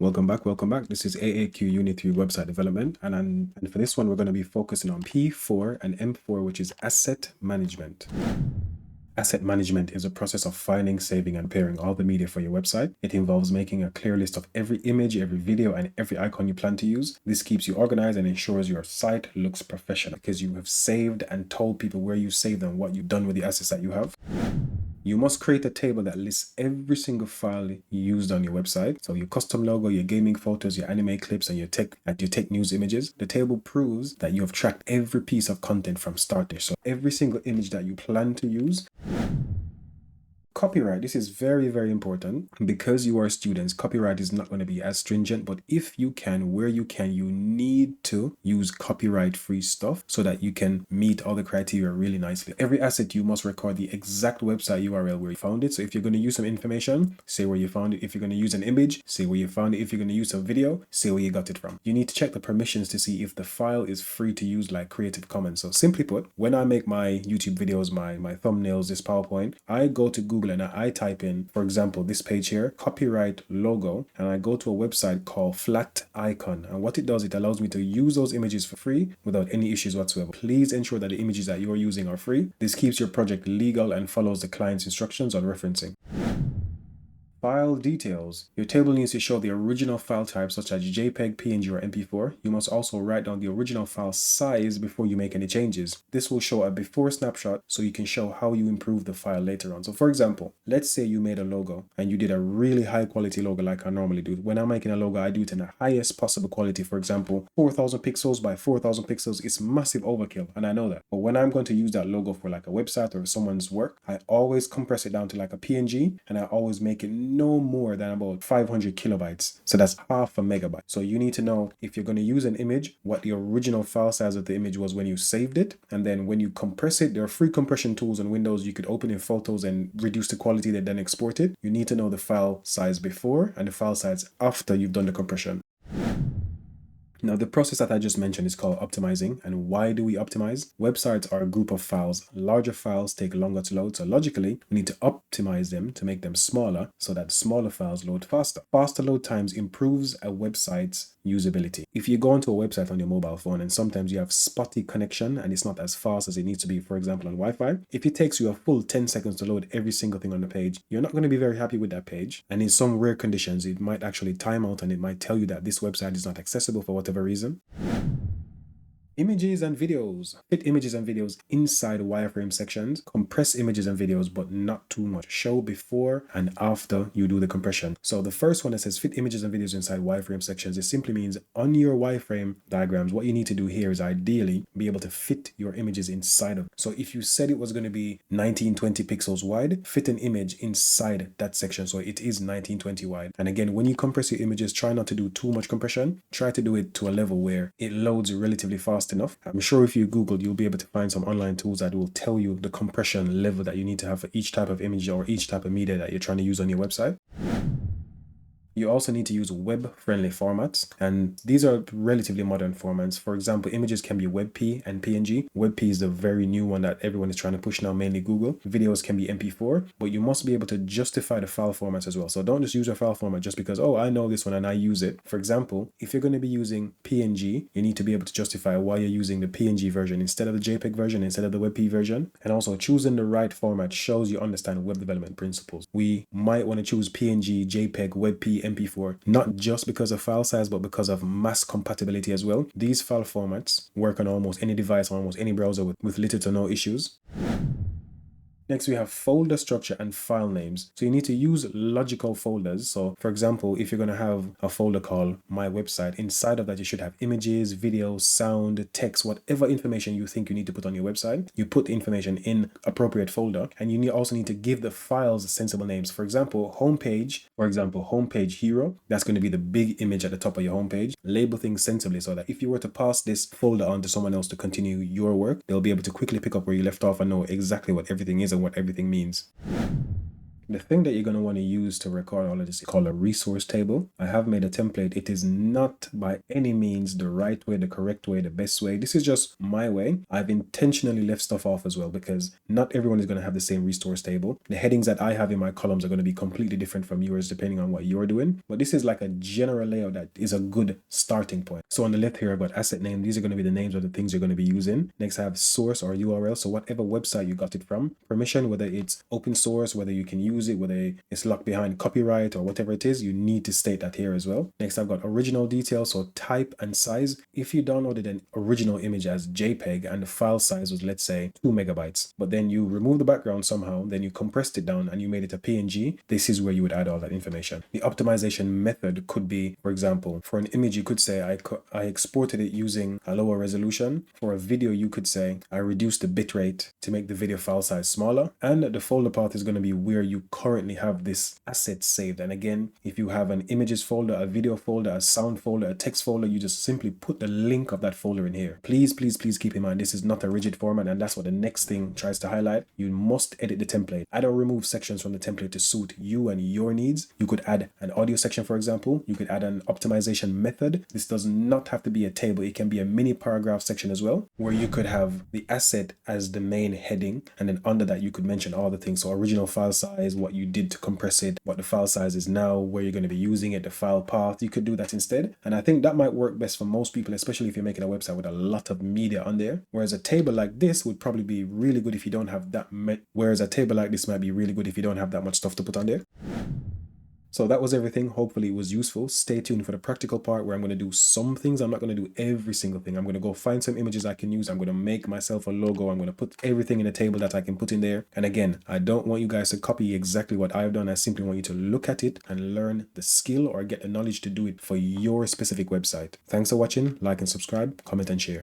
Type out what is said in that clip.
welcome back. This is AAQ Unit 3 website development. And for this one, we're going to be focusing on P4 and M4, which is asset management. Asset management is a process of finding, saving, and pairing all the media for your website. It involves making a clear list of every image, every video, and every icon you plan to use. This keeps you organized and ensures your site looks professional because you have saved and told people where you saved and what you've done with the assets that you have. You must create a table that lists every single file you used on your website. So your custom logo, your gaming photos, your anime clips, and your tech news images. The table proves that you have tracked every piece of content from start to finish. So every single image that you plan to use. Copyright. This is very, very important because you are students. Copyright is not going to be as stringent, but if you can, where you can, you need to use copyright-free stuff so that you can meet all the criteria really nicely. Every asset, you must record the exact website URL where you found it. So if you're going to use some information, say where you found it. If you're going to use an image, say where you found it. If you're going to use a video, say where you got it from. You need to check the permissions to see if the file is free to use, like Creative Commons. So simply put, when I make my YouTube videos, my thumbnails, this PowerPoint, I go to Google and I type in, for example, this page here, copyright logo, and I go to a website called Flat Icon. And what it does, it allows me to use those images for free without any issues whatsoever. Please ensure that the images that you are using are free. This keeps your project legal and follows the client's instructions on referencing. File details. Your table needs to show the original file type such as JPEG, PNG, or MP4. You must also write down the original file size before you make any changes. This will show a before snapshot so you can show how you improve the file later on. So for example, let's say you made a logo and you did a really high quality logo like I normally do. When I'm making a logo, I do it in the highest possible quality. For example, 4,000 pixels by 4,000 pixels is massive overkill, and I know that. But when I'm going to use that logo for like a website or someone's work, I always compress it down to like a PNG, and I always make it no more than about 500 kilobytes. So that's half a megabyte. So you need to know if you're going to use an image, what the original file size of the image was when you saved it. And then when you compress it, there are free compression tools on Windows. You could open in Photos and reduce the quality, then export it. You need to know the file size before and the file size after you've done the compression. Now, the process that I just mentioned is called optimizing. And why do we optimize? Websites are a group of files. Larger files take longer to load. So logically, we need to optimize them to make them smaller so that smaller files load faster. Faster load times improves a website's usability. If you go onto a website on your mobile phone and sometimes you have spotty connection and it's not as fast as it needs to be, for example, on Wi-Fi, if it takes you a full 10 seconds to load every single thing on the page, you're not going to be very happy with that page. And in some rare conditions, it might actually time out and it might tell you that this website is not accessible for whatever reason. Images and videos. Fit images and videos inside wireframe sections. Compress images and videos, but not too much. Show before and after you do the compression. So the first one that says fit images and videos inside wireframe sections, it simply means on your wireframe diagrams, what you need to do here is ideally be able to fit your images inside of it. So if you said it was going to be 1920 pixels wide, fit an image inside that section. So it is 1920 wide. And again, when you compress your images, try not to do too much compression. Try to do it to a level where it loads relatively fast enough. I'm sure if you Google, you'll be able to find some online tools that will tell you the compression level that you need to have for each type of image or each type of media that you're trying to use on your website. You also need to use web-friendly formats, and these are relatively modern formats. For example, images can be webp and PNG. Webp is the very new one that everyone is trying to push now, mainly Google. Videos can be MP4, but you must be able to justify the file formats as well. So don't just use a file format just because, oh, I know this one and I use it. For example, if you're going to be using PNG, you need to be able to justify why you're using the PNG version instead of the JPEG version, instead of the WebP version. And also choosing the right format shows you understand web development principles. We might want to choose PNG, JPEG, WebP, MP4, not just because of file size, but because of mass compatibility as well. These file formats work on almost any device, on almost any browser with little to no issues. Next, we have folder structure and file names. So you need to use logical folders. So for example, if you're going to have a folder called My Website, inside of that, you should have images, videos, sound, text, whatever information you think you need to put on your website. You put the information in appropriate folder, and you also need to give the files sensible names. For example, homepage hero, that's going to be the big image at the top of your homepage. Label things sensibly so that if you were to pass this folder on to someone else to continue your work, they'll be able to quickly pick up where you left off and know exactly what everything is and what everything means. The thing that you're going to want to use to record all of this is called a resource table. I have made a template. It is not by any means the right way, the correct way, the best way. This is just my way. I've intentionally left stuff off as well because not everyone is going to have the same resource table. The headings that I have in my columns are going to be completely different from yours depending on what you're doing. But this is like a general layout that is a good starting point. So on the left here, I've got asset name. These are going to be the names of the things you're going to be using. Next, I have source or URL. So whatever website you got it from. Permission, whether it's open source, whether you can use it, whether it's locked behind copyright or whatever it is, you need to state that here as well. Next, I've got original details. So type and size. If you downloaded an original image as JPEG and the file size was, let's say, 2 megabytes, but then you remove the background somehow, then you compressed it down and you made it a PNG, this is where you would add all that information. The optimization method could be, for example, for an image, you could say, I exported it using a lower resolution. For a video, you could say, I reduced the bitrate to make the video file size smaller. And the folder path is going to be where you currently have this asset saved. And again, if you have an images folder, a video folder, a sound folder, a text folder, you just simply put the link of that folder in here. Please, please, please keep in mind, this is not a rigid format, and that's what the next thing tries to highlight. You must edit the template. Add or remove sections from the template to suit you and your needs. You could add an audio section, for example. You could add an optimization method. This does not have to be a table. It can be a mini paragraph section as well, where you could have the asset as the main heading, and then under that you could mention all the things. So original file size, what you did to compress it, what the file size is now, where you're going to be using it, the file path. You could do that instead, and I think that might work best for most people, especially if you're making a website with a lot of media on there. Whereas a table like this would probably be really good if you don't have that whereas a table like this might be really good if you don't have that much stuff to put on there. So that was everything. Hopefully it was useful. Stay tuned for the practical part where I'm going to do some things. I'm not going to do every single thing. I'm going to go find some images I can use. I'm going to make myself a logo. I'm going to put everything in a table that I can put in there. And again, I don't want you guys to copy exactly what I've done. I simply want you to look at it and learn the skill or get the knowledge to do it for your specific website. Thanks for watching. Like and subscribe, comment and share.